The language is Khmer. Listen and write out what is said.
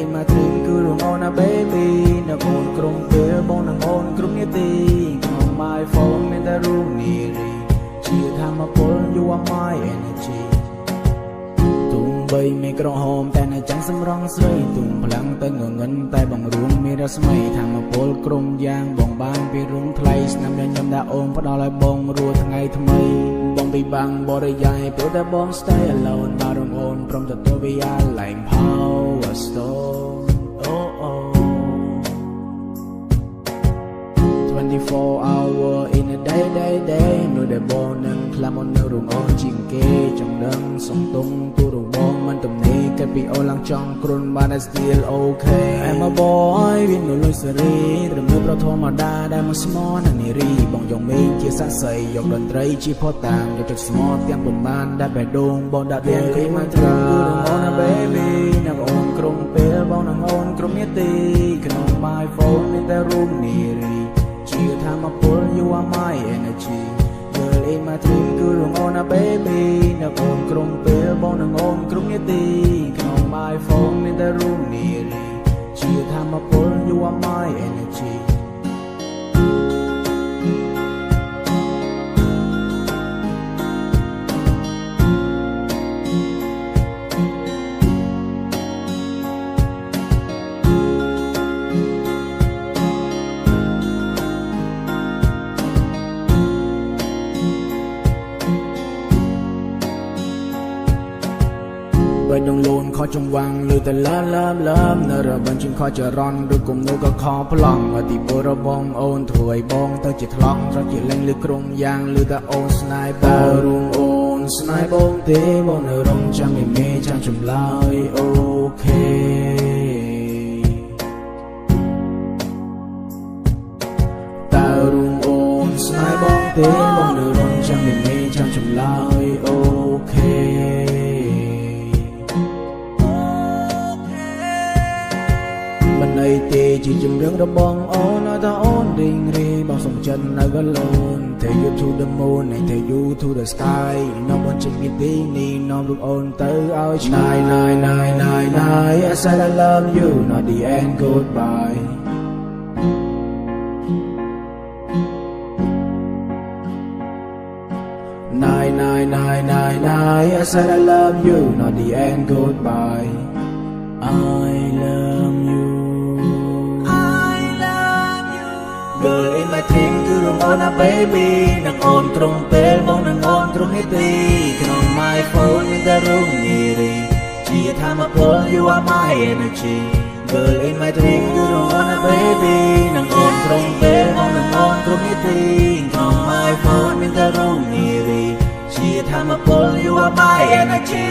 in my dream គឺរងអូនណា baby នៅអូនក្រុមពេលបងនឹងអូនគ្រប់នាទីក្នុង my phone មានតែរូបនារីជាធម្មពល you are my energy ទុំបីមានក្រហមតែនៅចាំងសម្រងស្រីទុំพลังទៅងងឹនតែបងរួមមានរស្មីធម្មពលក្រុមយ៉ាងបងបានពីរុងថ្លៃស្នាមញញឹមដាក់អូនផ្ដល់ឲ្យបងរស់ថ្ងៃថ្មីបងពីបាំងបរិយាយព្រោះតែបង stay alone បារំអូនព្រមទទួលវា like power stone oh oh 24 hour in a day នៅដែលបងនឹងខ្លាមនៅរងអូនជាងគេចង់ដឹងសំទុំទូរងបងមិនទំនេរកាត់ពីអូនឡើងចង់គ្រុនបាន still okay I'm a boy វិញនៅលុយសេរីត្រឹមនៅប្រធម្មតាដែលមកស្មោះនឹងនារីបងយងមេងជាសាក់សីយកតន្ត្រីជាផតាំងយកទឹកស្មោះទាំងប៉ុន្មានដែលបេះដូងបងដាក់ទាំងគ្រីមត្រាអូនណា baby ណាអូនក្រុមពេលបងនឹងអូនក្រុមនាទីក្នុង my phone មានតែរូបនារីជាធម្មពល you are my energy girl in my dream គឺរងអូនណា baby នៅអូនក្រុមពេលបងនឹងអូនក្រុមនាទីក្នុង my phone មានតែរូបនារីជាធម្មពល you are my energy bởi đồng lôn khó trong vang lưu tay love នៅរបានជាងខចរន់ឬគុំនៅក៏ខប្លង់អតិពលរបងអូនធ្វើឲ្យបងទៅជាថ្លង់ស្រជាលេងលឺក្រុមយ៉ាងលឺតែអូនស្នេហ៍បងរួមអូនស្នេហ៍បងទេបងនៅរងចាំមិនមេចាំចម្លើយអូខេតើរួមអូនស្នេហ៍បងទេបងនៅរងចាំមិនមេចាំចម្លើយអូខេមិនអីទេជាជំរឿងរបងអូនឲ្យតែអូនរីងរីបងសុំចិត្តនៅកលូន Take you to the moon and take you to the sky នាំបងជិះពីទីនេះនាំរូបអូនទៅឲ្យឆ្ងាយ I said I love you not the end goodbye I said I love you not the end goodbye I love you Girl in my dream គឺរងអូនណា baby នឹងអូនក្រុមពេលបងនឹងអូនក្រុមនាទីក្នុង my phone មានតែរូបនារីជាធម្មពល you are my energy Girl in my dream គឺរងអូនណា baby នឹងអូនក្រុមពេលបងនឹងអូនក្រុមនាទីក្នុង my phone មានតែរូបនារីជាធម្មពល you are my energy